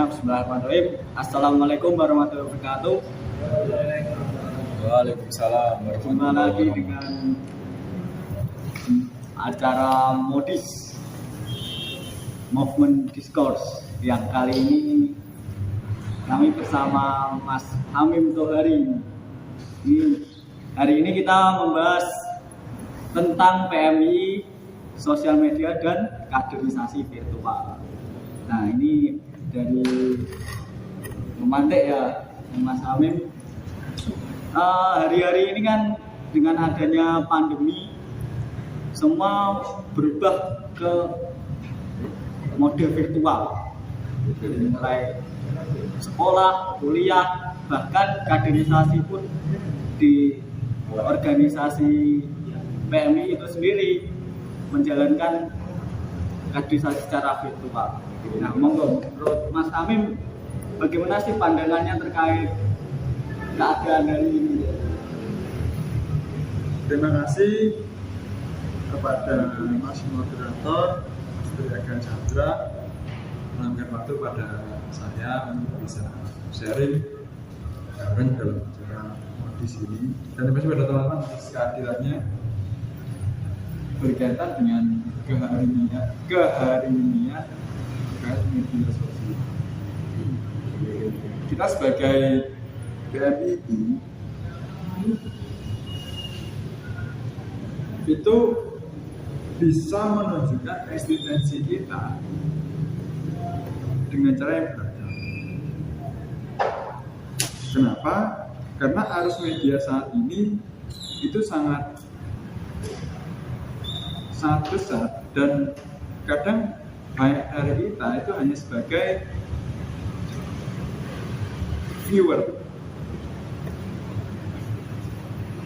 Bismillahirrahmanirrahim. Assalamualaikum warahmatullahi wabarakatuh. Waalaikumsalam Jumpa lagi dengan acara modis Movement Discourse yang kali ini kami bersama Mas Hamim Tohari. Hari ini kita membahas tentang PMI, sosial media dan kaderisasi virtual. Nah, ini dari memantik ya Mas Hamim. Hari-hari ini kan dengan adanya pandemi semua berubah ke mode virtual. Jadi mulai sekolah, kuliah, bahkan kaderisasi pun di organisasi PMI itu sendiri menjalankan kaderisasi secara virtual. Nah, monggo menurut Mas Hamim bagaimana sih pandangannya terkait keadaan hari ini? Terima kasih kepada Mas Moderator, Mas Triaga Chandra meluangkan waktu pada saya untuk bisa sharing bareng dalam acara modis ini. Dan terima kasih pada teman-teman atas kehadirannya berkaitan dengan keharian terkait media sosial. Kita sebagai PMI itu bisa menunjukkan eksistensi kita dengan cara yang beragam. Kenapa? Karena arus media saat ini itu sangat besar dan kadang banyak dari kita itu hanya sebagai viewer,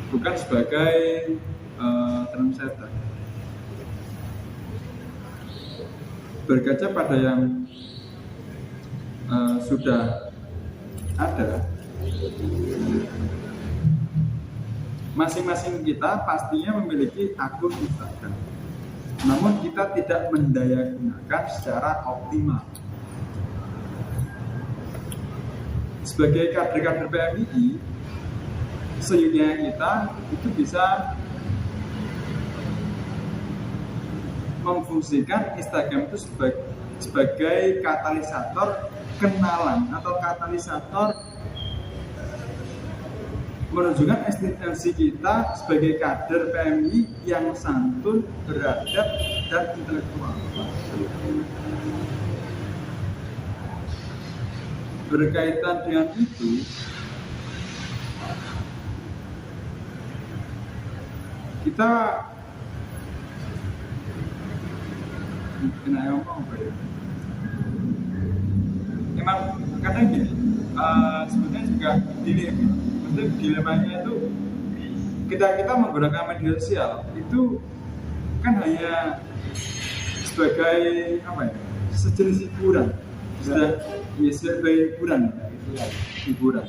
bukan sebagai trendsetter. Berkaca pada yang sudah ada, masing-masing kita pastinya memiliki akun Instagram. Namun kita tidak mendayagunakan secara optimal. Sebagai kader-kader PMI, seyunya kita itu bisa memfungsikan Instagram itu sebagai katalisator kenalan atau katalisator menunjukkan eksistensi kita sebagai kader PMI yang santun, beradab, dan intelektual. Berkaitan dengan itu, kita emang kadang gini, sebenarnya juga dilemanya itu kita menggunakan media sosial itu kan hanya sebagai sejenis hiburan, sebagai hiburan.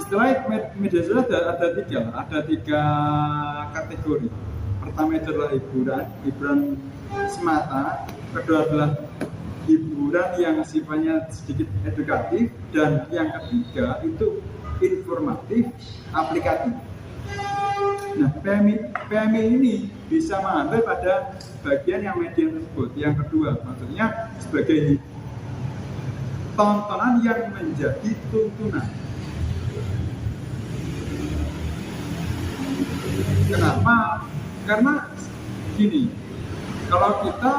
Istilah media sosial ada tiga kategori. Pertama itu adalah hiburan semata. Kedua adalah hiburan yang sifatnya sedikit edukatif, dan yang ketiga itu informatif, aplikatif. Nah, PMI ini bisa mengambil pada bagian yang media tersebut. Yang kedua, maksudnya sebagai tontonan yang menjadi tuntunan. Kenapa? Karena gini, kalau kita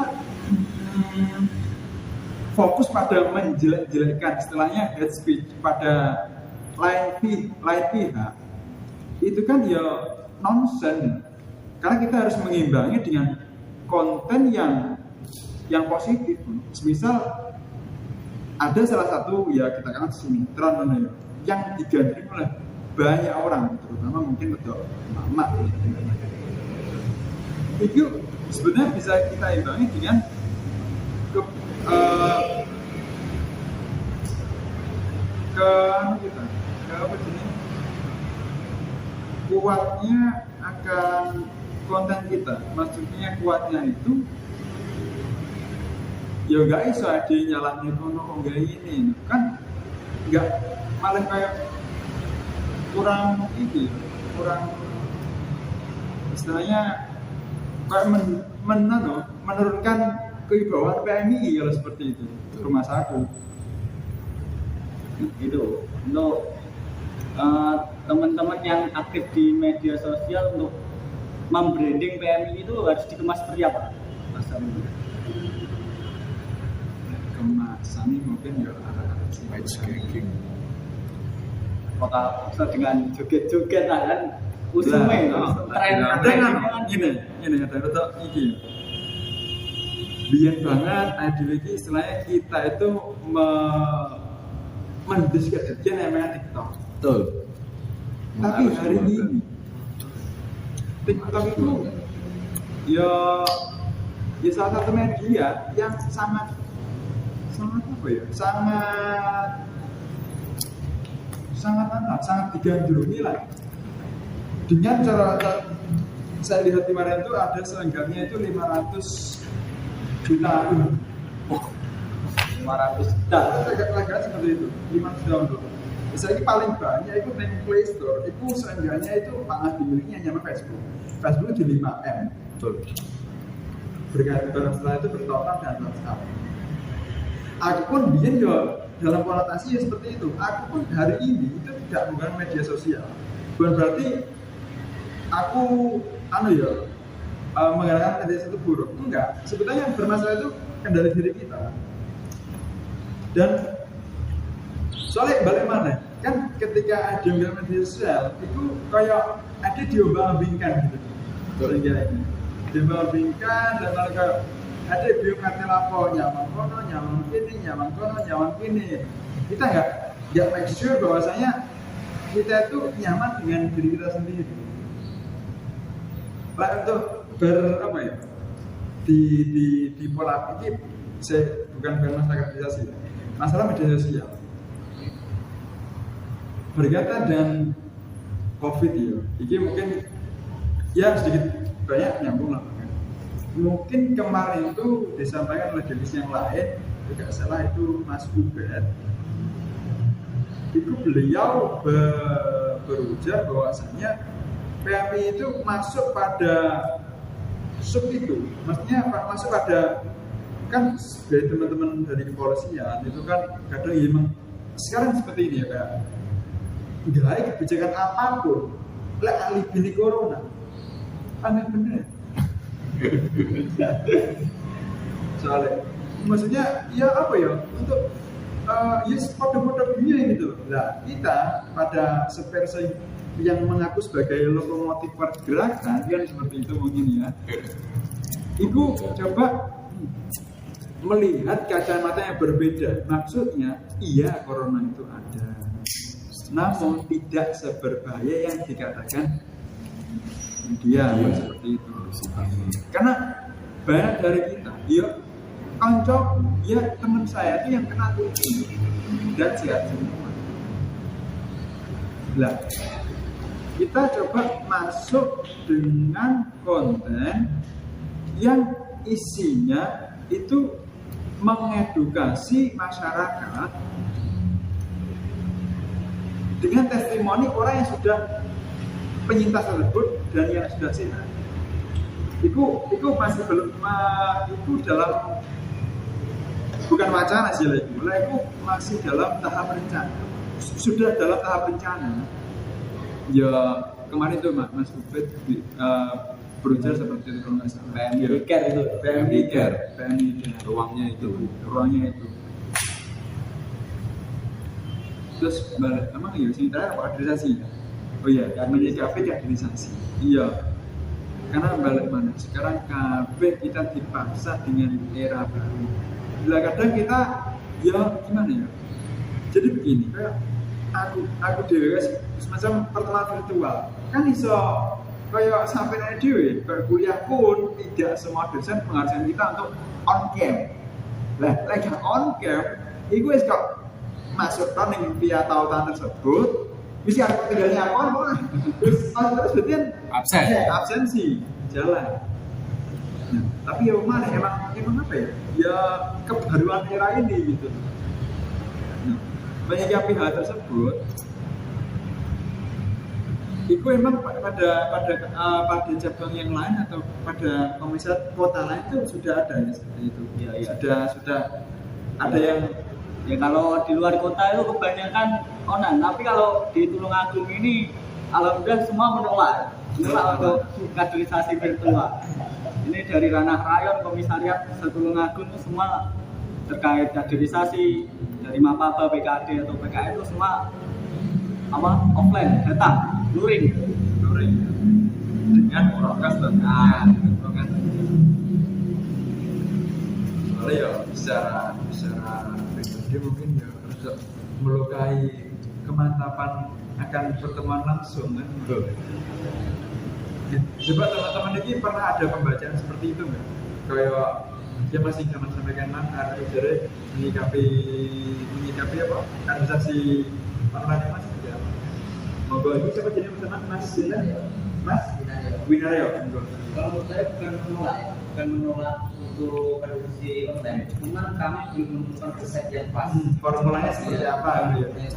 fokus pada menjelek-jelekkan, istilahnya hate speech pada lain pihak, itu kan ya nonsen. Karena kita harus mengimbangi dengan konten yang positif. Misal ada salah satu ya kita katakan sinetron yang digandrungi oleh banyak orang, terutama mungkin kedok mama. Itu sebenarnya bisa kita imbangi dengan kuatnya akan konten kita. Maksudnya kuatnya itu ya nggak iso ada nyalahin kono nggak ini kan nggak malah kayak kurang itu ya, kurang istilahnya kayak menurunkan kewibawaan PMI kalau seperti itu rumah sakit itu untuk teman-teman yang aktif di media sosial untuk membranding PMI itu harus dikemas seperti apa? Kemasan ini mungkin ya white skanking apakah dengan joget-joget lah kan usume tren gini ada betul ini biar banget ada lagi istilahnya kita itu mendiskreditkan namanya TikTok. Betul. Tapi hari ini TikTok itu ya salah satu media yang sangat apa ya? Sangat digandrungi lah. Dengan cara saya lihat kemarin itu ada selenggangnya itu 500 juta. 500 juta. Agak seperti itu, 500 juta untuk. Misalnya paling banyak itu di Play Store, itu seenggaknya itu pangkat dimilikinya hanya Facebook. Facebook di 5M. Betul. Berkaitan setelah itu bertotal dan WhatsApp. Aku pun dia juga dalam konotasi ya seperti itu. Aku pun hari ini itu tidak menggunakan media sosial. Bukan berarti aku menggunakan media sosial itu buruk. Enggak. Sebetulnya yang bermasalah itu kendali diri kita. Dan soalnya balik mana? Kan ketika ada yang media sosial itu kayak ada diombang-ambingkan gitu. Diombang-ambingkan dan kayak ada biokati lapo nyaman kono, nyaman kini. Kita nggak make sure bahwasanya kita itu nyaman dengan diri kita sendiri. Lah untuk di pola pikir saya bukan masalah kapitalisasi, masalah media sosial. Berkaitan dan COVID ya, ini mungkin ya sedikit banyak nyambung lah. Mungkin kemarin itu disampaikan oleh jenis yang lain, tidak salah itu Mas Ubed. Itu beliau berujar bahwasanya PMI itu masuk pada sub itu, maksudnya masuk pada kan dari teman-teman dari kepolisian itu kan kadang memang sekarang seperti ini ya kayak nggak kebijakan apapun, lah alibi di corona, aneh bener. Soalnya maksudnya ya apa ya untuk ya foto-foto dunia gitu. Nah kita pada seversi yang mengaku sebagai lokomotif pergerakan kan seperti itu mungkin ya. Ibu coba melihat kacamata yang berbeda. Maksudnya iya corona itu ada, namun tidak seberbahaya yang dikatakan dia seperti itu. Karena banyak dari kita, ya kanca, ya teman saya itu yang kena ini dan sehat semua. Lah, kita coba masuk dengan konten yang isinya itu mengedukasi masyarakat dengan testimoni orang yang sudah penyintas tersebut dan yang sudah sehat. Itu masih belum, itu dalam bukan wacana sih lagi, itu masih dalam tahap rencana. Sudah dalam tahap rencana. Ya kemarin tuh Mas Ubed berujar seperti itu kalau nggak salah. PMI Care itu, PMI Care, ruangnya itu. Terus balik, emang ya sing terakhir apa kaderisasi? Oh iya, menyikapi kaderisasi. Iya. Karena balik mana? Sekarang kabeh kita dipaksa dengan era baru. Bila kadang kita ya gimana ya? Jadi begini, kayak aku dewe semacam pertemuan virtual. Kan iso kayak sampai nanya dewe, kuliah pun tidak semua dosen mengharuskan kita untuk on cam. Lah, lagi on cam, itu wis kok masuk ning via tautan tersebut. Bisa aku tinggalnya apa? Terus berarti absensi jalan. Nah, tapi ya mana emang apa ya? Ya kebaruan era ini gitu. Nah, menyikapi hal tersebut, itu emang pada cabang yang lain atau pada komisariat kota lain itu sudah ada ya seperti itu. Iya. Sudah ada yang Ya kalau di luar kota itu kebanyakan onan, tapi kalau di Tulungagung ini alhamdulillah semua menolak untuk kaderisasi virtual. Ini dari ranah rayon, komisariat Tulungagung itu semua terkait kaderisasi dari Mapaba, PKD atau PKI itu semua offline, datang, luring dengan prokes dan prokes. Soalnya ya secara pribadi mungkin ya harus melukai kemantapan akan pertemuan langsung kan. Coba teman-teman ini pernah ada pembacaan seperti itu nggak? Kayak dia masih zaman sampaikan mana jadi menyikapi apa? Kaderisasi online mas ya. Monggo ini siapa jadi pesanan Mas Winaryo. Kalau menurut saya bukan menolak untuk kaderisasi online, cuman kami belum menemukan resep yang pas. Formulanya seperti apa gitu ya?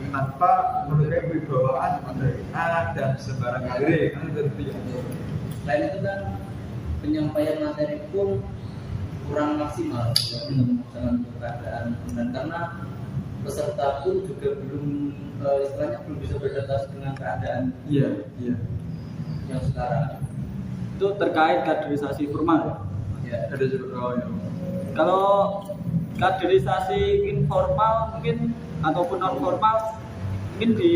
Tanpa menurut kewibawaan dari A dan sembarang kiri kan itu ya. Selain itu kan penyampaian materi pun kurang maksimal dengan keadaan dan karena peserta pun juga belum istilahnya belum bisa beradaptasi dengan keadaan Iya. yang sekarang. itu terkait kaderisasi formal. Ya. Ada juga ya. Kalau kaderisasi informal mungkin ataupun non formal mungkin di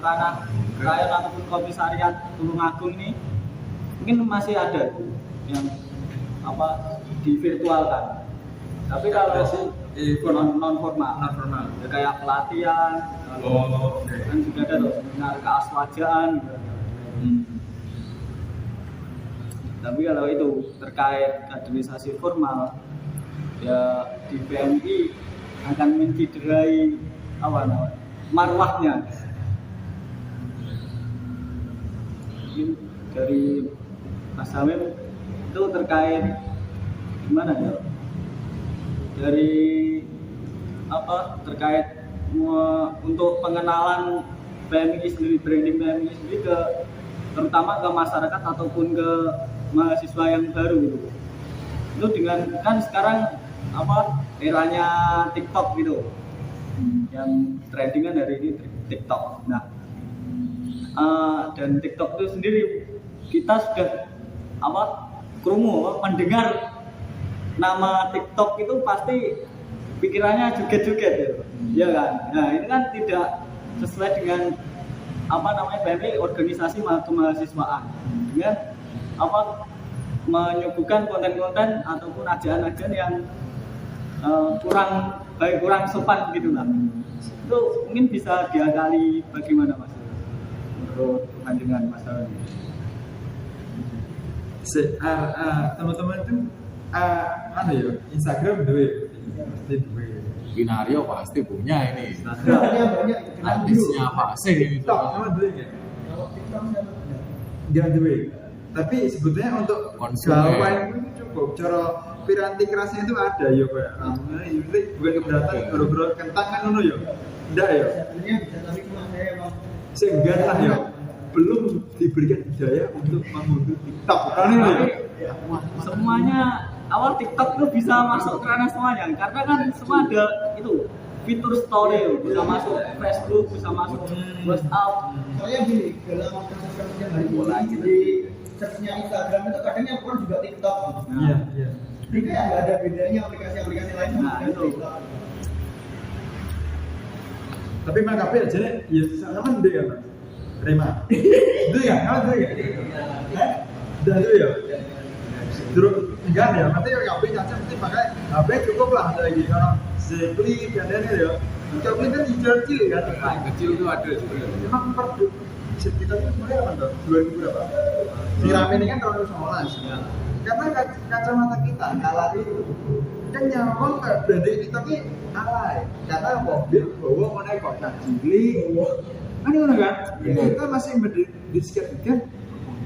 ranah rayon ataupun komisariat Tulungagung ini mungkin masih ada yang divirtualkan. Tapi kalau non formal ya kayak pelatihan, kan juga ada tuh seminar keaswajaan gitu. Tapi kalau itu terkait kaderisasi formal ya di PMI akan mencederai marwahnya. Mungkin dari Mas Hamim itu terkait gimana ya? Dari terkait untuk pengenalan PMI sendiri, branding PMI sendiri terutama ke masyarakat ataupun ke mahasiswa yang baru gitu. Itu dengan kan sekarang eranya TikTok gitu. Yang trendingan dari ini TikTok. Nah, dan TikTok itu sendiri kita sudah mendengar nama TikTok itu pasti pikirannya joget-joget gitu. Iya kan? Nah, ini kan tidak sesuai dengan PMI organisasi kemahasiswaan. Dengan menyuguhkan konten-konten ataupun ajaran-ajaran yang kurang sopan gitu lah. Itu mungkin bisa diakali bagaimana Mas? Menurut pandangan Mas Alwi. Teman-teman itu ya Instagram duwe pasti duwe. Winaryo pasti punya ini. Banyak. Artisnya pasti ini. TikTok sama duwe nggak? Dia duwe. Tapi sebetulnya untuk gawain itu cukup. Cara piranti kerasnya itu ada ya kayak. Ini bukan keberatan bro kentang kan ngono ya. Enggak ya. Sebenarnya bisa tapi cuma saya emang Sehingga lah ya belum diberikan hidayah untuk mengunduh TikTok. Semuanya awal TikTok itu bisa masuk ke ranah semuanya karena kan semua ada itu fitur story bisa masuk Facebook, bisa masuk WhatsApp. soalnya gini dalam proses yang hari ini di searchnya Instagram itu kadang yang keluar juga TikTok. Iya. Jadi kayak nggak ada bedanya aplikasi-aplikasi lain sama Nah, itu. TikTok. Tapi emang KP aja ya sama ndek kan. Terima. Itu ya, kalau itu ya. Dah itu ya. Terus enggak ya, nanti KP aja mesti pakai HP cukup lah lagi kalau Zepli kadang ya. Zepli kan kecil kan. Yang kecil itu ada juga. Memang per kita tuh mulai apa tuh? 2000 berapa? Si Rame ini kan tahun 2019. Karena kacamata kita kalah itu kan nyambung ke branding kita ini alay. Karena mobil bawa mana kotak cilik, kan itu kan? Kita masih mendiskusikan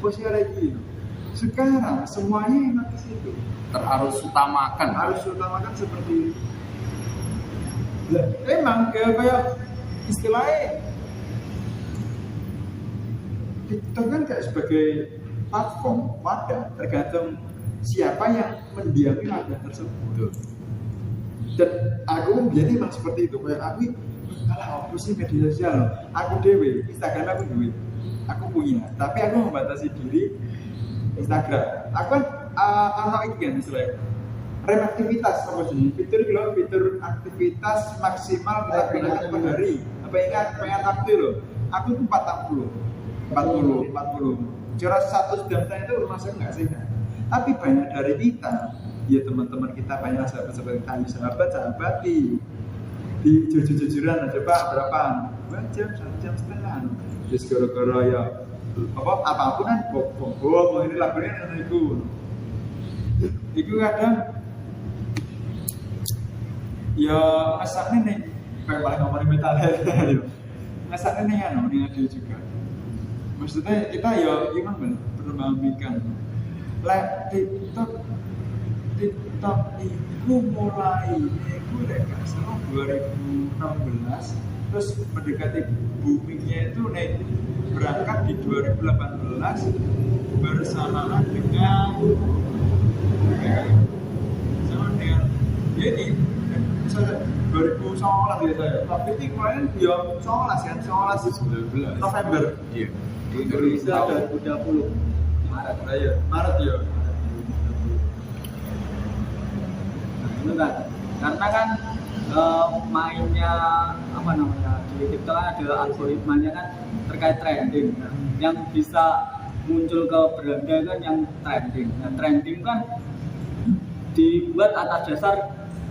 posisi lagi. Sekarang semuanya enak di situ. Terharus utamakan. Harus utamakan seperti itu. Lah, emang kayak istilahnya TikTok kan kayak sebagai platform wadah, tergantung siapa yang mendiami wadah tersebut. Betul. Dan aku jadi memang seperti itu. Kayak aku, alah aku sih media sosial. Aku dewe, Instagram aku dewe. Aku punya, tapi aku membatasi diri Instagram. Aku kan anak ini kan istilahnya rem aktivitas apa sih? Fitur aktivitas maksimal kita gunakan per hari. Apa ingat pengen aktif loh? Aku tuh 40. Cara 1 jam itu masuk nggak sih? Tapi banyak dari kita, ya teman-teman kita banyak sahabat-sahabat kita, sahabat-sahabati di jujur-jujuran aja Pak berapa? 2 jam, 1 jam setengah. Terus gara-gara ya apapun kan bohong ini lagunya itu kadang ya ngesaknya nih kayak paling ngomongin metalhead ngesaknya nih kan nih ada juga maksudnya kita ya gimana perlu memahamikan TikTok itu mulai itu deh kan selama 2016 terus mendekati boomingnya itu naik berangkat di 2018 bersamaan dengan jadi misalnya 2019 ya saya tapi ini kemarin dia 19 kan 19 November Iya. Indonesia 2020 Maret ya itu kan karena kan mainnya apa namanya di TikTok kan ada algoritmanya kan terkait trending yang bisa muncul ke beranda kan yang trending. Nah trending kan dibuat atas dasar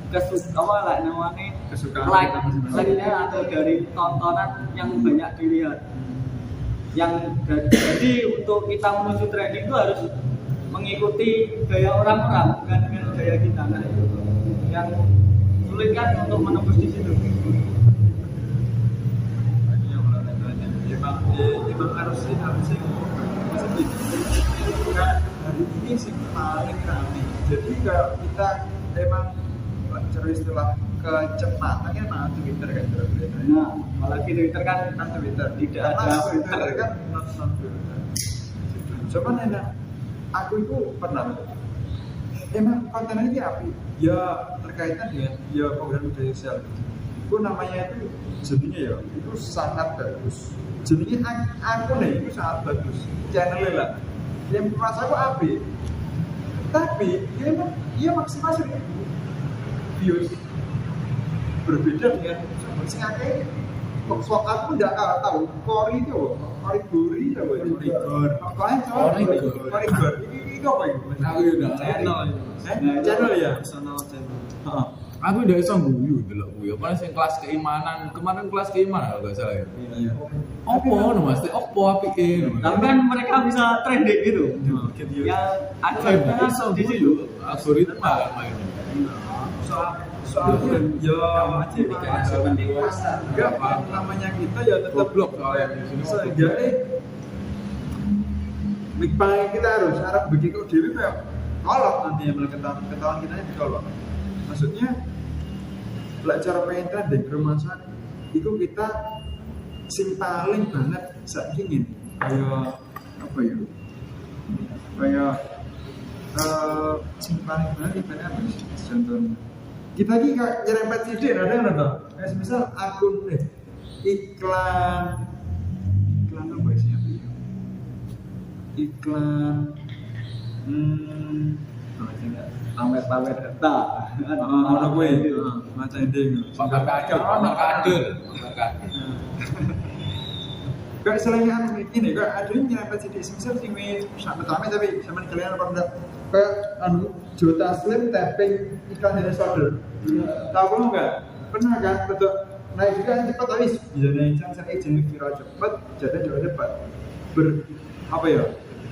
kesukaan like-nya atau dari tontonan yang banyak dilihat. Yang jadi untuk kita menuju trending itu harus mengikuti gaya orang-orang bukan dengan gaya kita. Nah itu yang sulit kan untuk menembus di situ. Emang harusnya maksudnya hari ini sih paling rame. Jadi kalau kita emang cara istilah kecepatan kan mana Twitter kan Twitter. Nah, apalagi Twitter kan Twitter tidak ada Twitter kan non Twitter. Cuman enak. Aku itu pernah emang kontennya ini apa? Ya terkaitan dengan ya program media sosial. Itu namanya itu jadinya ya itu sangat bagus. Jadinya aku nih itu sangat bagus. Channelnya lah. Yang merasa aku api. Tapi dia maksimal sih views berbeda dengan sing akeh kok aku nggak tahu Kori itu Korigori tahu Korigor ini apa itu Aku udah channel ya Aku udah iso guyu delok kuwi. Apa sing kelas keimanan, kemarin kelas keimanan kalau enggak salah ya. iya Opo no Mas? Opo apike? tapi kan mereka bisa trending gitu. Yang ada iso di situ. Algoritma kan main. soalnya ya enggak namanya kita ya tetap Goblok soalnya di sini. seenggaknya mikpang kita harus begitu diri kayak kolok nanti yang ketahuan kita dikolok maksudnya belajar pengen trending rumah sakit itu kita sing paling banget saat ingin kayak apa ya kayak sing paling banget ibaratnya apa sih contohnya kita lagi kayak nyerempet CD ada nggak tuh kayak misal akun iklan apa sih iklan pamer data ono kowe macam itu Pamer kadel. kayak selain ini kayak ada yang nyerempet CD misal sing pertama tapi sama kalian apa enggak kayak Jota Slim tapping iklan dari solder tahu enggak pernah kan betul naik juga cepat habis bisa naik saya jenis viral cepat jadi juga cepat apa ya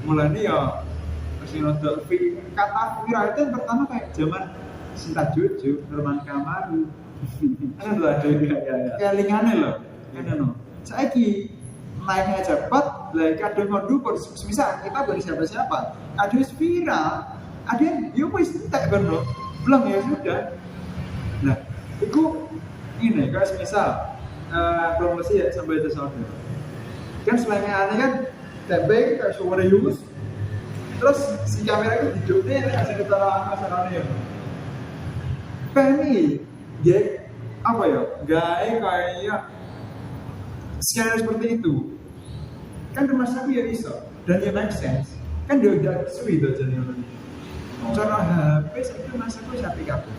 mulai ini ya kata viral itu yang pertama kayak zaman Sinta Jojo, Norman Kamaru kan tuh ada kayak lingannya loh kan no saiki naiknya cepat lah kadang ngono misal kita beri siapa-siapa, ada yang viral, ada yang yo wis entek bener. Belum ya sudah. Nah, itu ini kalau misal promosi ya sampai itu soalnya. Kan selain aneh kan tempe kayak suara Yunus. Terus si kamera itu hidupnya kasih keterangan masalahnya. Penny dia apa ya? Gaya kayak skenario seperti itu. Kan rumah saku ya bisa dan ya make sense. Kan dia udah suwi tuh jadi cara HP itu masa aku sapi kabeh.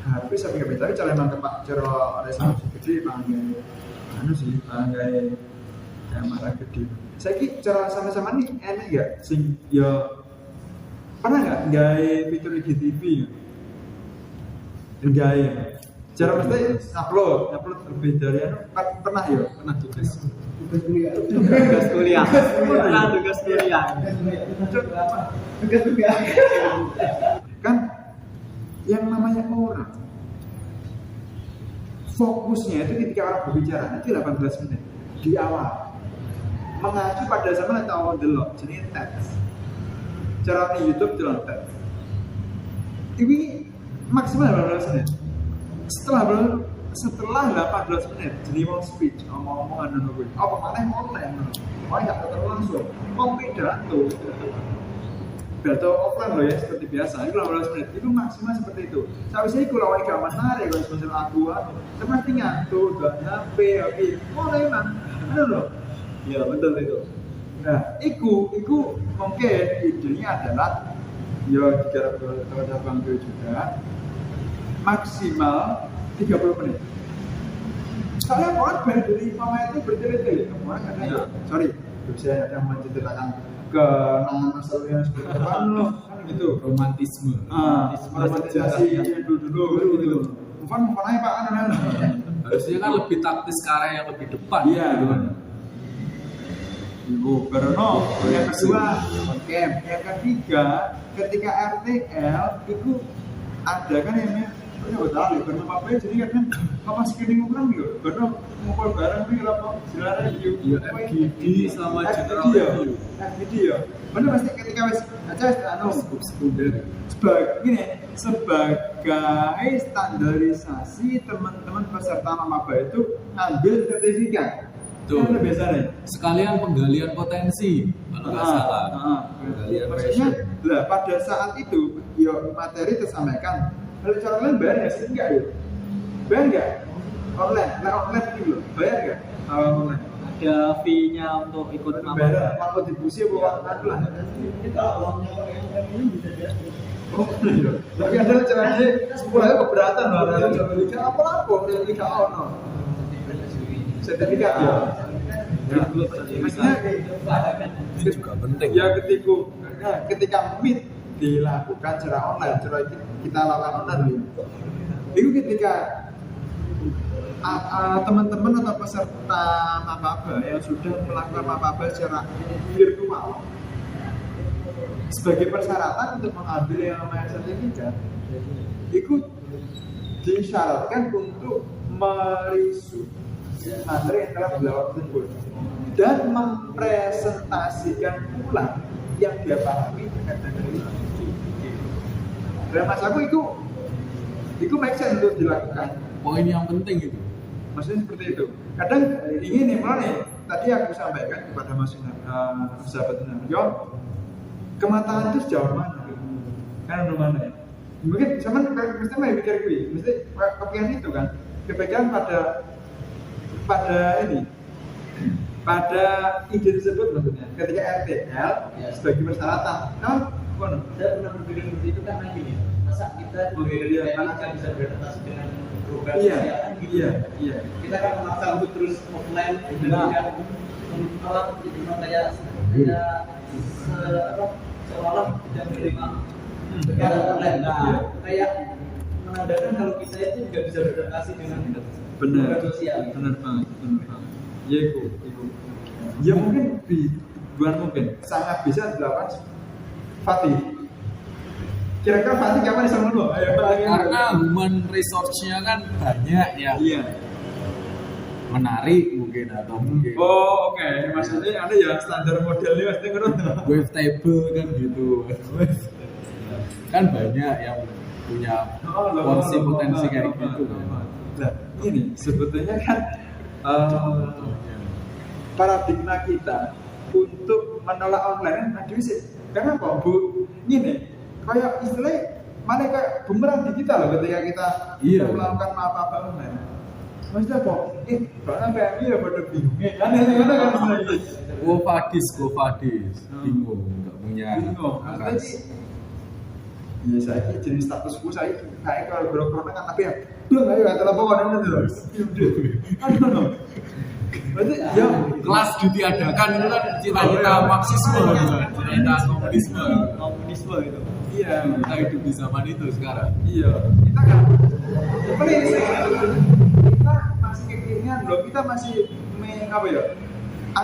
HP sapi kabeh tapi cara emang tempat cara resolusi gede panggil anu sih panggil kamera gede. Saiki cara sama-sama nih enak gak sing ya pernah nggak gawe fitur IGTV ya? Gawe cara mesti upload lebih dari anu pernah juga tugas kuliah kan yang namanya orang fokusnya itu ketika orang berbicara itu 18 menit di awal mengacu pada zaman atau delok jenis teks cara di YouTube delok teks ini maksimal 18 menit setelah 18 menit jadi mau speech ngomong-ngomongan dan gue apa mana yang online mau nggak ketemu langsung mau pidato offline loh ya seperti biasa itu 18 menit itu maksimal seperti itu seharusnya itu lawan gak menarik kalau semisal aku seperti ngantuk udah HP mulai emang ada loh iya betul itu. Nah iku mungkin idenya adalah ya digarap terhadap Bang Dio juga maksimal 30 menit. Soalnya orang baru dari mama itu bertele-tele, orang kadang sorry, saya ada menceritakan kenangan masa lalu yang seperti apa loh, kan gitu. Romantisme. Romantisasi yang dulu gitu. Mungkin aja Pak kan. Harusnya kan lebih taktis ke arah yang lebih depan. Iya, benar. Ibu Berno, yang kedua, camp. Yang ketiga, ketika RTL itu ada kan yang ya betul, karena apa jadi kan apa screening ukuran gitu, karena ngumpul bareng nih apa sebenarnya FGD sama general review. FGD ya, bener pasti ketika wes aja sebagai standarisasi teman-teman peserta maba itu ambil sertifikat. Tuh. Itu biasanya. Sekalian penggalian potensi, kalau nggak salah. Maksudnya, lah pada saat itu, ya materi tersampaikan. Kalau cara online bayar nggak sih? Enggak ya? Bayar nggak? Online, online gitu loh. Bayar nggak? Online. Ada fee-nya untuk ikut bayar, kontribusi buat lah. Kita uangnya ini bisa jadi. Oh iya. Tapi ada caranya sekolahnya keberatan loh. Ada sertifikat apa-apa, sertifikat ono. Sertifikat ya. Maksudnya Ini juga penting. ya ketika meet dilakukan secara online, secara kita lakukan online itu ketika teman-teman atau peserta maba yang sudah melakukan maba secara virtual sebagai persyaratan untuk mengambil yang namanya sertifikat itu disyaratkan untuk merisut materi yang telah beliau tersebut dan mempresentasikan ulang yang dia pahami terkait dengan itu. Dan mas aku itu make sense untuk dilakukan. Poin yang penting itu. Maksudnya seperti itu. Kadang ini nih tadi aku sampaikan kepada sahabat Narjo, kematangan itu sejauh mana? Kan mana ya? Mungkin sama mesti mau pikir gue, mesti kepikiran itu kan. Kepikiran pada ide tersebut maksudnya. Ketika RTL sebagai persyaratan, saya pernah berpikir seperti itu kan gini, masa kita nggak bisa beradaptasi dengan perubahan kesehatan gitu. Iya. Kita kan memaksa untuk terus offline dan alat itu kayak seolah tidak menerima online. Kayak menandakan kalau kita itu nggak bisa beradaptasi dengan perubahan sosial. Benar banget. Ya itu. Ya mungkin sangat bisa dilakukan. Fatih, kira-kira Fatih kapan bisa ngomong? Karena human resource-nya kan banyak ya. Iya. menarik mungkin atau mungkin Oh oke, maksudnya ada ya standar modelnya pasti kan. wavetable kan gitu. Kan banyak yang punya porsi potensi kayak gitu kan. Nah ini sebetulnya kan paradigma kita untuk menolak online kan aduh sih. Karena apa Bu? Gini, kayak istilahnya mana kayak bumerang di kita loh ketika kita melakukan apa-apa online. Maksudnya kok, karena PMI ya pada bingung. Aneh-aneh kan istilahnya. Go Fadis, bingung, nggak punya. Bingung. Jadi, ya saya jenis statusku saya kalau corona kan tapi ya, belum ayo telepon ini terus. Aduh. Berarti ya Kelas ditiadakan itu kan cita-cita Marxisme, cita-cita komunisme itu. iya, kita hidup di zaman itu sekarang. iya. Kita kan please kita masih kekinian loh, kita masih apa ya?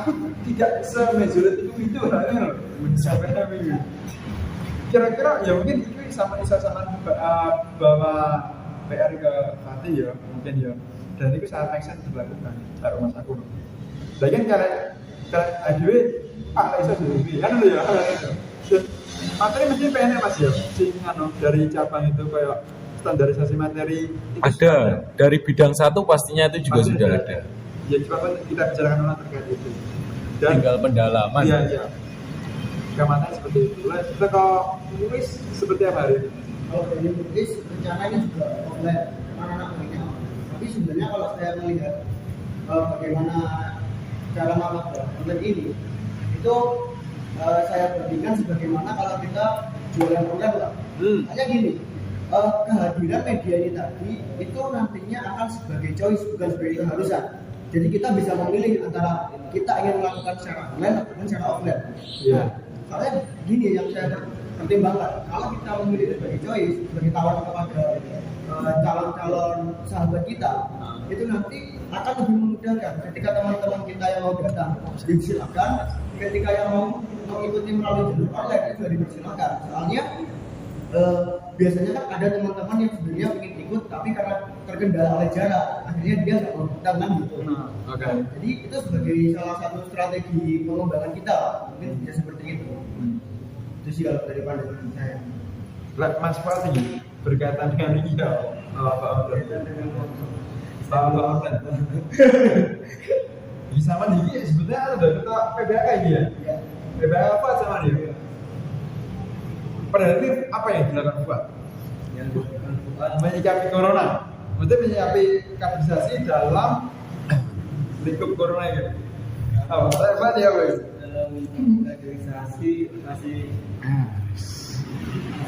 Aku tidak semezulet itu loh. Sampai kira-kira ya mungkin itu sama bawa PR ke Fatih ya mungkin ya, dan itu sangat make sense dilakukan taruh mas aku. Lagian kalau aduh iso sih kan ya. Dan materi mesti PNL mas ya, sing dari cabang itu kayak standarisasi materi itu Ada dari bidang satu pastinya itu juga sudah ada. Ya coba kita bicarakan ulang terkait itu. Dan Tinggal pendalaman. iya. Gamatan seperti itu. Lah, kita kalau menulis seperti apa hari ini? Kalau dari menulis rencananya juga offline anak-anak punya. Tapi sebenarnya kalau saya melihat bagaimana cara melakukan online ini, itu saya bandingkan sebagaimana kalau kita jualan online lah. Hanya gini, kehadiran media ini tadi itu nantinya akan sebagai choice bukan sebagai keharusan. Jadi kita bisa memilih antara kita ingin melakukan secara online ataupun secara offline. Iya. Soalnya gini yang saya pertimbangkan, kalau kita memilih sebagai choice, sebagai tawaran kepada calon-calon sahabat kita, itu nanti akan lebih memudahkan ketika teman-teman kita yang mau datang dipersilakan, ketika yang mau mengikuti melalui jalur online itu juga dipersilakan. Soalnya biasanya kan ada teman-teman yang sebenarnya ingin ikut tapi karena terkendala oleh jarak, akhirnya dia nggak mau datang kan gitu. Oke. Jadi itu sebagai salah satu strategi pengembangan kita, mungkin bisa seperti itu. Itu sih kalau dari pandangan saya. Lah, Mas Fatih berkaitan dengan ini ya, Pak Onten. Di sama nih sebetulnya ada kita PBK ini ya. PBK apa sama dia? Pada itu apa yang dilakukan Pak? Yang dilakukan Fuad Menyikapi corona. Maksudnya menyikapi kaderisasi dalam lingkup corona ini. Oh, saya Pak ya wes. Dalam kaderisasi masih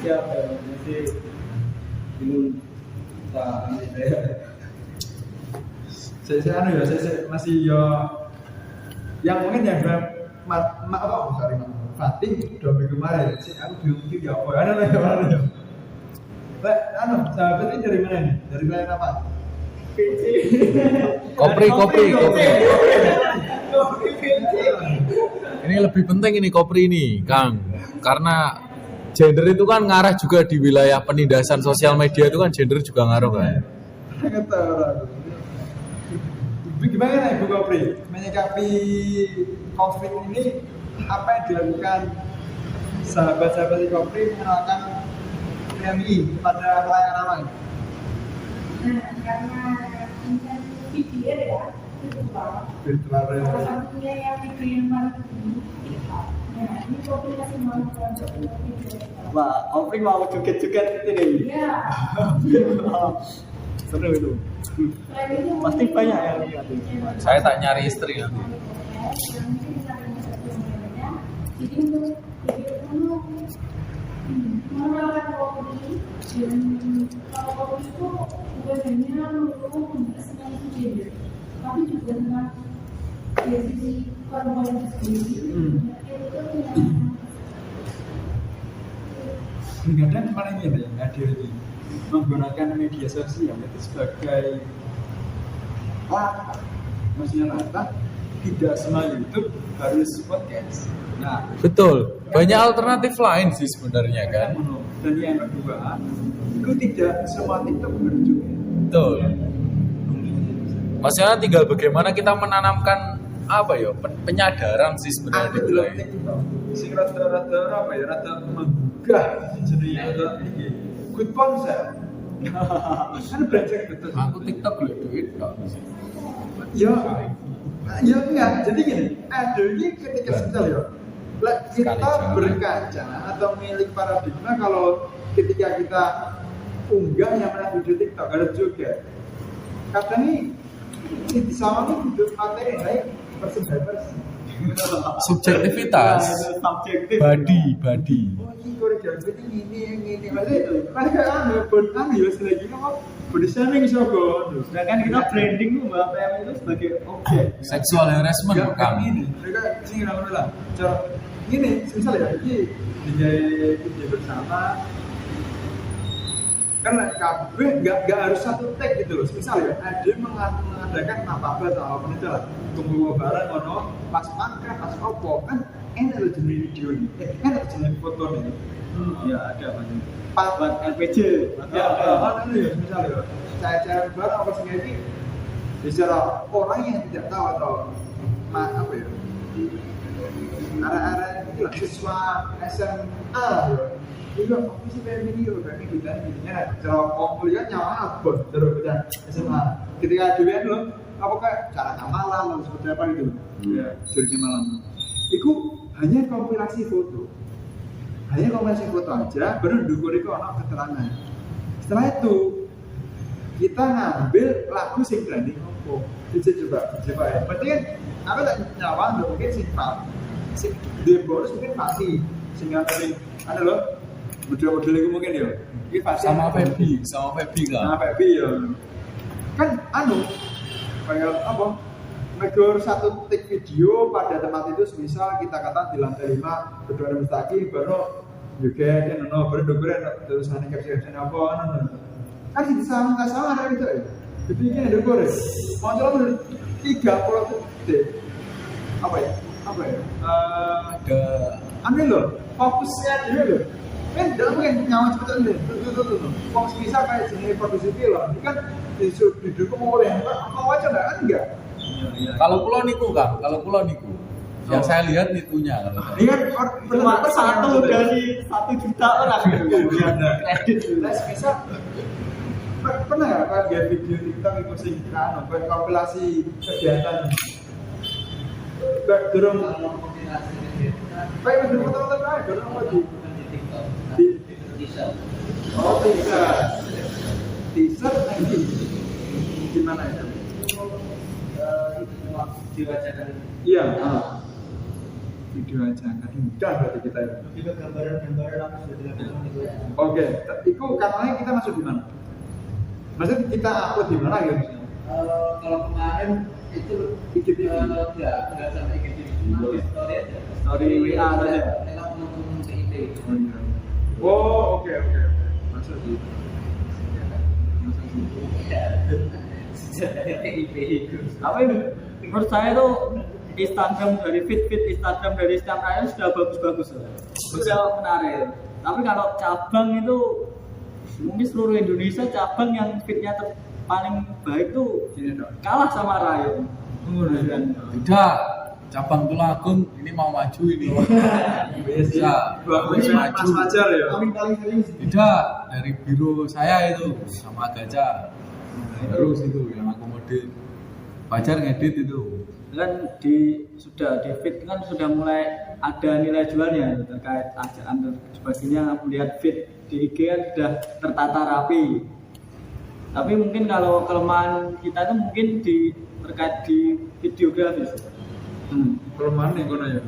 apa ya? Masih bingung Saya masih ya yang mungkin yang Fatih 2 minggu kemarin sih aku bingung juga ya apa ya. Sahabat ini dari mana nih? Dari klien apa? Kopri. Ini lebih penting ini Kopri ini, Kang. Karena gender itu kan ngarah juga di wilayah penindasan sosial media itu kan gender juga ngaruh kan. Kata orang. Gimana Ibu Kopri menyikapi COVID ini? Apa yang dilakukan sahabat-sahabat di Kopri mengenalkan PMI pada klien ramai? Karena video ya, Virtual salah satunya yang video yang paling tinggi. Nah, ini komunikasi mau Wah, Opri mau joget-joget ini. Iya. Seru itu. Pasti banyak yang lihat. Saya tak nyari istri nanti. Jadi untuk video mengenalkan kopi dan kalau kopi itu bukan hanya melulu membahas tentang gender, tapi juga tentang dari sisi perempuan itu sendiri. Kadang kemarin ini yang hadir ini menggunakan media sosial itu sebagai maksudnya tidak semua YouTube harus podcast. Nah, Betul. Banyak alternatif lain sih sebenarnya kan. Dan yang kedua, itu tidak semua TikTok benar juga. Betul. Maksudnya tinggal bagaimana kita menanamkan apa ya penyadaran sih sebenarnya di Delok wilayah. iki Bang. Sing rada-rada apa ya, rada menggah jenenge rada iki. Good ponsel. Kan brengsek betul. Aku TikTok lho duit tok. Ya, ya enggak. Jadi gini, ada ini ketika misal ya, kita Sekali berkaca atau milik paradigma kalau ketika kita unggah yang mana video TikTok ada juga. Kadang ini sama ini hidup materi baik person by person. Subjektivitas, subjektif. body. Oh ini koreografi ini maksudnya itu. Kan kayak ya selagi apa body shaming sogo. Sedangkan kita branding tuh Mbak PM itu sebagai objek. Sexual harassment Ya, Kang. ini mereka sing ngono lah. Cara ini misalnya iki dijadi video bersama karena kabeh nggak harus satu take gitu loh. Misal ya, ada mengadakan apa atau apa itu lah. Tunggu barang ngono, pas makan, pas opo kan enak loh jenis video ini. Enak jenis foto nih. Ya ada banyak. Pas Buat LPG. ya, kan ya misal ya. Saya barang apa sih ini? Bicara orang yang tidak tahu atau apa ya? Arah-arah itu lah siswa SMA ya. Juga aku sih pengen video kayak gitu dan intinya cara kuliah nyawa abon terus kita SMA ketika duluan lo apakah cara ngamalan atau seperti apa gitu ya jadinya malam itu hanya kompilasi foto aja baru dukur itu anak keterangan setelah itu kita ngambil lagu sing trending apa bisa coba ya berarti kan apa tak nyawa nggak mungkin sifat sing dia bonus mungkin pasti sehingga tadi ada loh model-model itu mungkin ya. Ini pasti Sama Feby kan. Sama Feby ya. Kan kayak apa? Megor satu take video pada tempat itu semisal kita kata di lantai 5 berdua mustaqim baru juga kan baru dokumen tulisan caption apa kan di sama ada itu ya. Jadi ini ada gore. Mau coba 30 detik. Apa ya? Ada Ambil loh, fokusnya dulu loh. Kan dalam mungkin nyawa cepetan deh, tuh. Fokus bisa kayak jenis produksi film, ini kan didukung oleh mau aja enggak? kalau pulau niku Kang, yang saya lihat nitunya kalau saya. Ini kan Cuma satu dari 1 juta orang kredit. bisa pernah nggak kan dia video TikTok itu sing kan kompilasi kegiatan dorong kayak video foto-foto kayak dorong lagi oh teaser nanti gimana itu diwajakan iya video aja kan mudah berarti kita itu Juga gambaran-gambaran apa sudah dilakukan itu. oke itu kanalnya kita masuk di mana maksudnya kita upload di mana gitu kalau kemarin itu IGTV enggak sampai IGTV cuma di story aja Story WA saja. lewat teman-teman PIP oh oke masuk di PIP itu Tapi menurut saya tuh Instagram dari feed Instagram dari setiap raya sudah bagus-bagus loh. Sudah menarik. Tapi kalau cabang itu mungkin seluruh Indonesia cabang yang feednya paling baik tuh kalah sama Rayo. Tidak, cabang Tulungagung ini mau maju ini. Bisa, bagus maju. Mas Fajar ya Paling sering Tidak, dari biro saya itu sama Gaja. Terus itu yang akomodir. Fajar ngedit itu. Kan sudah di feed kan sudah mulai ada nilai jualnya terkait ajaan dan sebagainya. Melihat feed di IG kan sudah tertata rapi. Tapi mungkin kalau kelemahan kita itu mungkin terkait di videografi. kelemahan nih kono ya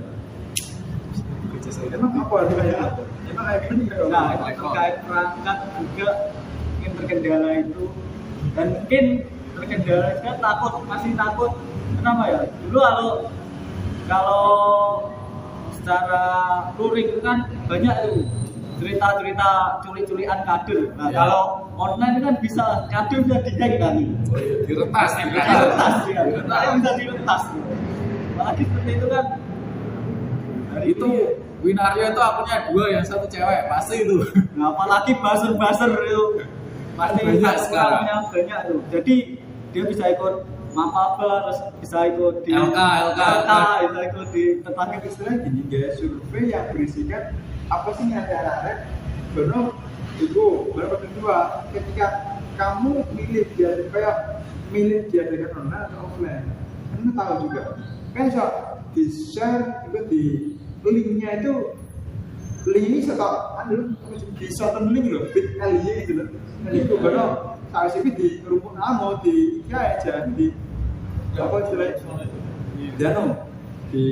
emang apa kayak emang kayak gini Nah, terkait perangkat juga mungkin terkendala itu dan mungkin terkendala juga masih takut kenapa ya? Dulu kalau secara luring itu kan banyak tuh cerita-cerita culik-culikan kader. Nah, kalau online itu kan bisa kader bisa di-hack kan. Diretas, Bisa diretas. Apalagi seperti itu kan. itu Winaryo itu akunnya 2, yang 1 cewek, pasti itu. Nah, apalagi buzzer itu pasti Banyak sekarang. banyak tuh. Jadi dia bisa ikut mapabel, terus bisa ikut di LK. bisa ikut di tempat Pakai istilah gini guys, survei yang berisikan apa sih yang ada anak-anak benar itu berapa kedua ketika kamu milih diadakan online atau offline, kamu tahu juga kan so di share juga di linknya itu link atau di shorten link loh, bit.ly gitu loh. Itu benar saya sih di rumpun amo di IKEA aja di apa istilahnya Dano di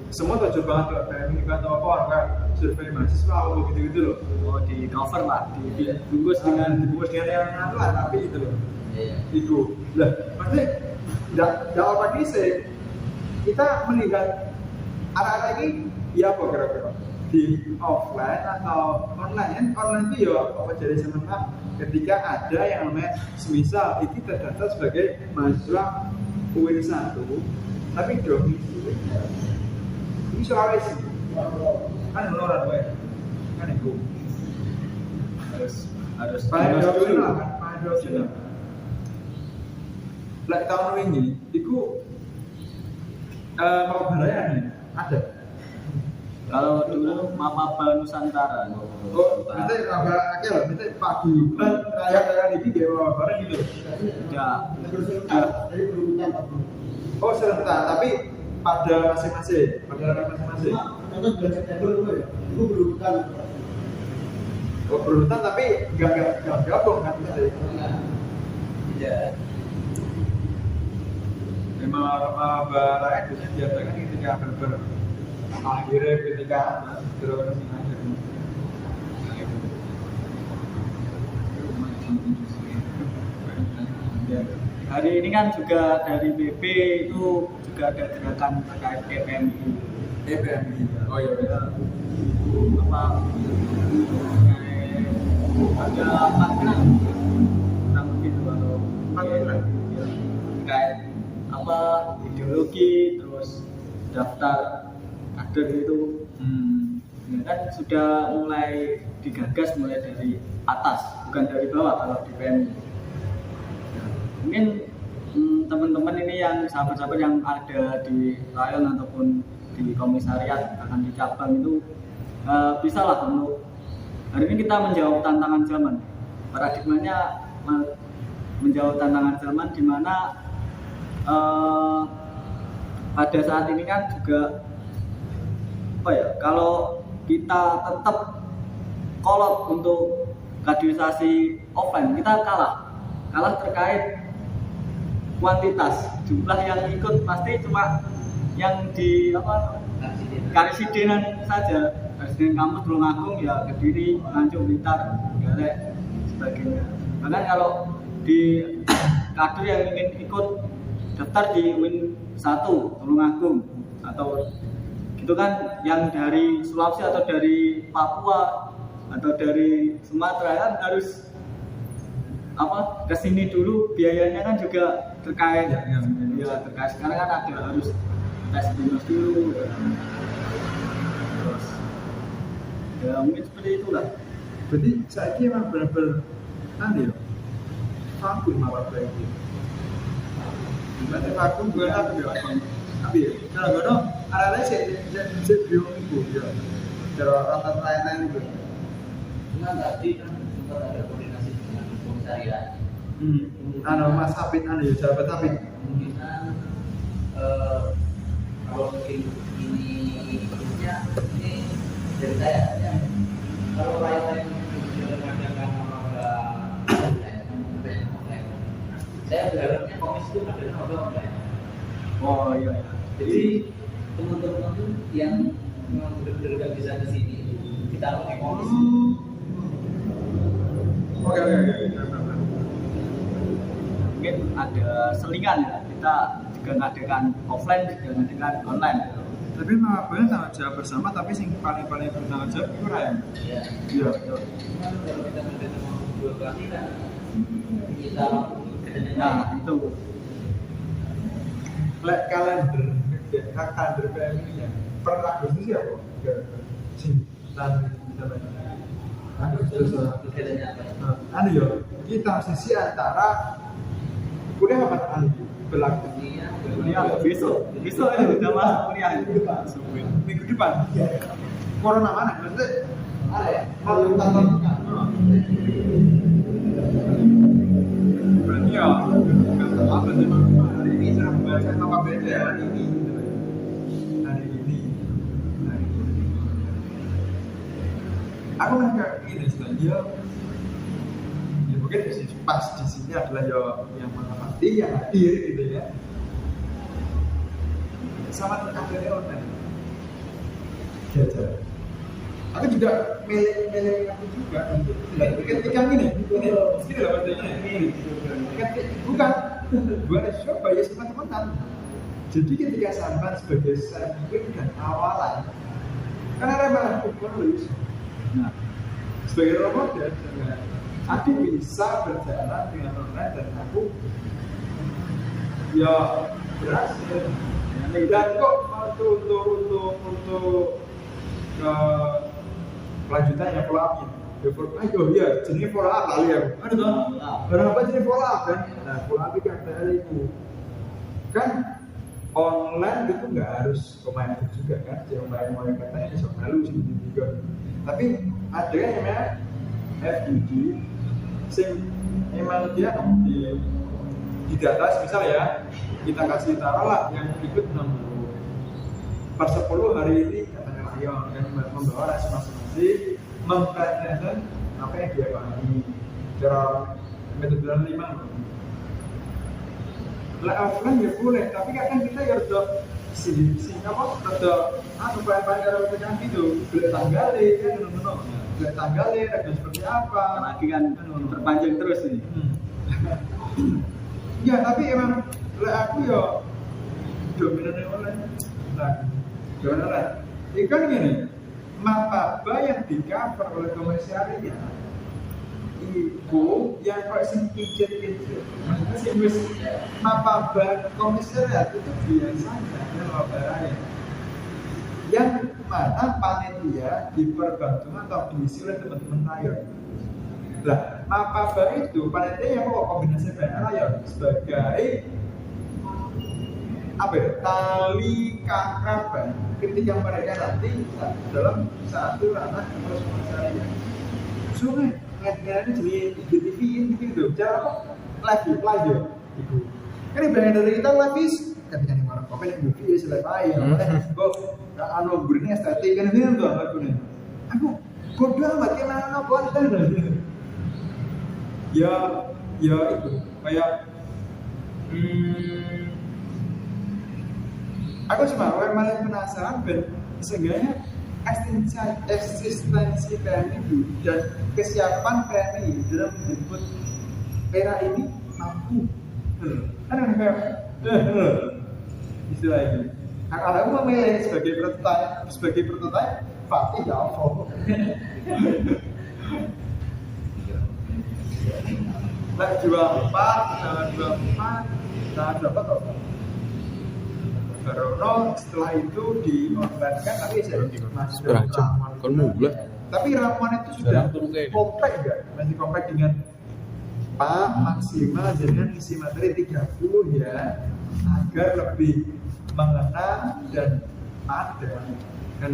semua tuh coba banget kayak ini atau apa kayak survei mahasiswa atau gitu-gitu loh. oh di cover lah, dibungkus dengan yang anu lah tapi itu loh. Iya. Itu lah maksudnya jawab lagi sih kita melihat anak-anak ini ya apa kira-kira di offline atau online. Online itu ya apa jadi sementara ketika ada yang namanya semisal ini terdaftar sebagai mahasiswa UIN 1 tapi domisili ini Sulawesi kan menorot kan itu harus paling opsional kan paling opsional lah tahun ini itu mau berlayar ada kalau dulu mapabel Nusantara. oh nanti agak akhir loh nanti pagi kayak ini dia bawa barang gitu Ya, Dari berurutan Pak. oh serentak tapi pada masing-masing Contoh bulan September itu ya, itu berurutan. oh berurutan tapi nggak gabung kan gitu Tidak. memang barang biasanya diadakan ketika akhirnya ketika terus hari ini kan juga dari BP itu juga ada gerakan terkait PPMI. PPMI oh iya Apa? Ada 4 bulan, kurang lebih itu kalau 4 bulan? terkait apa ideologi terus daftar kader itu ya kan sudah mulai digagas mulai dari atas bukan dari bawah kalau di PMI. Mungkin teman-teman ini yang sahabat-sahabat yang ada di rayon ataupun di komisariat akan di cabang itu bisa lah untuk hari ini kita menjawab tantangan zaman. Paradigmanya menjawab tantangan zaman di mana pada saat ini kan juga apa ya, kalau kita tetap kolot untuk kaderisasi offline kita kalah terkait kuantitas jumlah yang ikut pasti cuma yang di apa karisidenan saja, karisiden kampus Tulungagung ya Kediri, Nganjuk, Blitar, Galek sebagainya. Bahkan kalau di kader yang ingin ikut daftar di UIN 1 Tulungagung atau itu kan yang dari Sulawesi atau dari Papua atau dari Sumatera kan harus apa kesini dulu, biayanya kan juga terkait ya terkait sekarang kan ada harus tes binus dulu terus ya mungkin seperti itulah. berarti saya kira memang benar-benar ya vakum malah berarti berarti vakum bukan tapi ya kalau ada saya bilang itu ya cara rata lain-lain itu Cuma tadi kan sempat ada koordinasi dengan komisariat. Mas Hafid ya sahabat Hafid Kemungkinan kalau mungkin ini dari saya ya, kalau lain-lain mengadakan online, saya berharapnya komisi itu ada online. Oh iya. Jadi teman-teman yang memang benar-benar nggak bisa ke sini kita pakai komisi. oke Mungkin ada selingan ya, kita juga ngadakan offline juga ngadakan online. tapi malah boleh tanggung jawab bersama tapi yang paling bertanggung jawab itu Ryan Ya. iya Cuman kalau kita kerjasama dua kali kan kita Nah itu kalender PMI nya per Agustus ya kok dan Agustus kegiatannya apa? ya kita sisi antara kuliah apa berlaku Kuliah besok ini udah masuk kuliah. minggu depan. Corona mana? Maksudnya ada ya kalau kantor berarti ya apa sih hari ini saya membaca apa beda hari ini aku merasa ini sebenarnya ya mungkin pas di sini adalah yang mengamati yang hadir gitu ya sama adanya online jajar aku juga milih aku juga ketika ini lah bahasanya ini bukan coba ya sama teman-teman jadi ketika sampai sebagai sandwich dan awalan karena memang aku lulus nah sebagai role model aku bisa berjalan dengan online dan aku ya berhasil dan kok untuk kelanjutannya follow up-nya ayo ya jenis follow up kali ya ada toh berapa jenis follow up kan nah follow up itu ada itu kan online itu nggak harus pemain juga kan yang main katanya bisa malu sih juga tapi ada yang namanya FUD sing emang dia di data misal ya kita kasih taruh lah yang ikut 60 per 10 hari ini katanya Lion kan membawa rasa masing-masing mempresentasikan apa yang dia pahami cara metode 5 lah offline ya boleh tapi kadang kita ya udah si apa ada upaya-upaya cara pekerjaan gitu boleh tanggalin kan boleh tanggalin ada seperti apa Lagi kan terpanjang terus ini. ya tapi emang lah aku ya dominannya online nah dominan ini kan gini mapaba yang di cover oleh komisaris ibu yang kok sing kicir-kicir maksudnya sing wis mapaba komisariat itu biasanya adalah barangnya yang mana panitia diperbantu atau diisi oleh teman-teman rayon. Nah, mapaba itu panitia yang mau kombinasi dengan rayon sebagai apa ya, tali keakraban ketika mereka nanti dalam satu ranah terus komisariat. Sungai nggak jadi identifiin gitu cara apa live itu kan ibaratnya dari kita live ketika nih orang komen yang movie selesai kok anu burine estetik kan ini tuh aku bodoh amat kenapa konten ya itu kayak aku cuma malah penasaran dan seenggaknya eksistensi PMI dan kesiapan PMI dalam menjemput era ini mampu kan kayak istilah ini aku memilih sebagai prototipe Fatih ya Allah lah 24 dapat apa Barono setelah itu diorbankan tapi saya masih ramuan kan mulai tapi ramuan itu sudah kompak enggak masih kompak dengan Pak maksimal dengan isi materi 30 ya agar lebih mengenal dan ada kan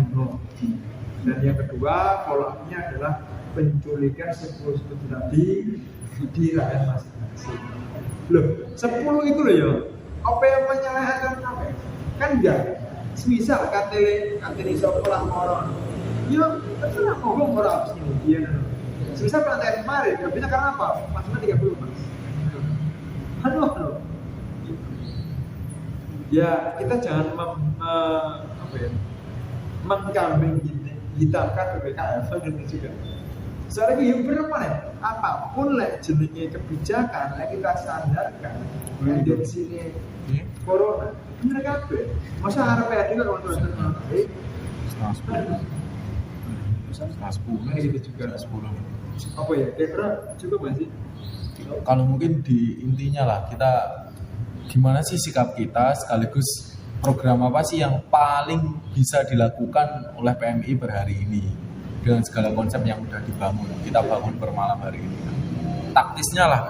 dan yang kedua polanya adalah penculikan 10 tadi di rakyat masing-masing loh 10 itu loh ya apa yang menyalahkan apa kan enggak semisal katele iso pulang orang ya terserah ngomong orang kemudian semisal pelatihan kemarin nggak bisa karena apa maksudnya 30 mas aduh ya kita jangan mengkambing hitamkan PPKM gitu juga soalnya yang berapa apapun lah jenisnya kebijakan yang kita sandarkan yang dari sini corona bener kabeh masa harap ya juga kalau terus setengah 10 gitu juga 10 apa ya kira cukup nggak sih kalau mungkin di intinya lah kita gimana sih sikap kita sekaligus program apa sih yang paling bisa dilakukan oleh PMI per hari ini dengan segala konsep yang udah dibangun kita bangun per malam hari ini taktisnya lah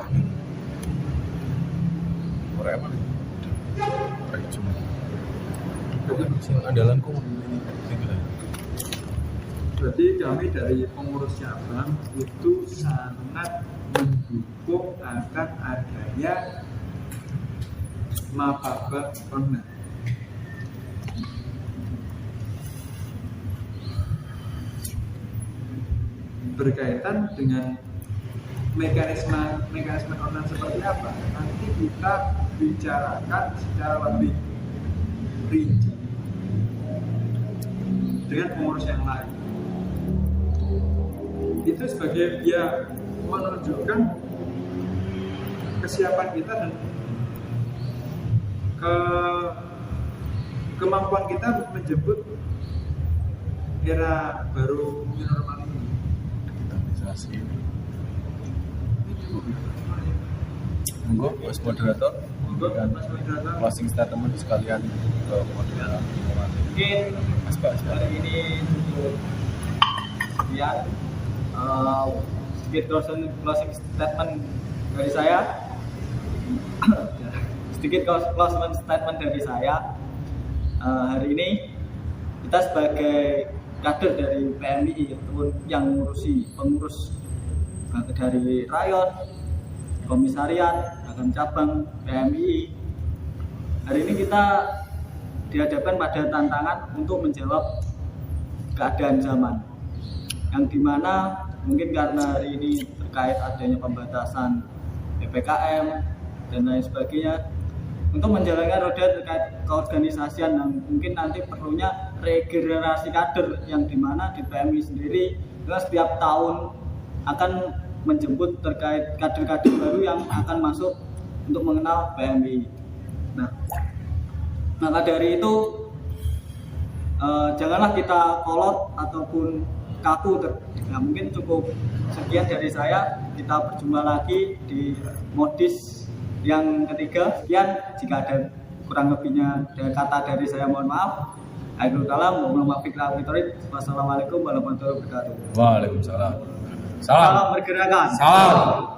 Kayak cuma sing andalanku ini tinggal. Berarti kami dari pengurus cabang itu sangat mendukung akan adanya mapaba online. Berkaitan dengan mekanisme online seperti apa, nanti kita bicarakan secara lebih rinci dengan pengurus yang lain. Itu sebagai ya menunjukkan kesiapan kita dan kemampuan kita untuk menjemput era baru new normal ini. Digitalisasi. Monggo Mas moderator memberikan Mas moderator. closing statement sekalian ke moderator. Mungkin Mas Pak, hari ini cukup sekian. Sedikit closing statement dari saya. Sedikit closing statement dari saya. Hari ini kita sebagai kader dari PMI ataupun yang mengurusi pengurus dari rayon, komisariat, bahkan cabang PMI, hari ini kita dihadapkan pada tantangan untuk menjawab keadaan zaman yang dimana mungkin karena hari ini terkait adanya pembatasan PPKM dan lain sebagainya, untuk menjalankan roda terkait keorganisasian yang mungkin nanti perlunya regenerasi kader yang dimana di PMI sendiri setiap tahun akan menjemput terkait kader-kader baru yang akan masuk untuk mengenal PMI. Nah, maka dari itu janganlah kita kolot ataupun kaku. Nah, mungkin cukup sekian dari saya. Kita berjumpa lagi di modis yang ketiga. Sekian, jika ada kurang lebihnya kata dari saya mohon maaf. Wassalamualaikum warahmatullahi wabarakatuh. Waalaikumsalam. Salam bergerakan. Salam.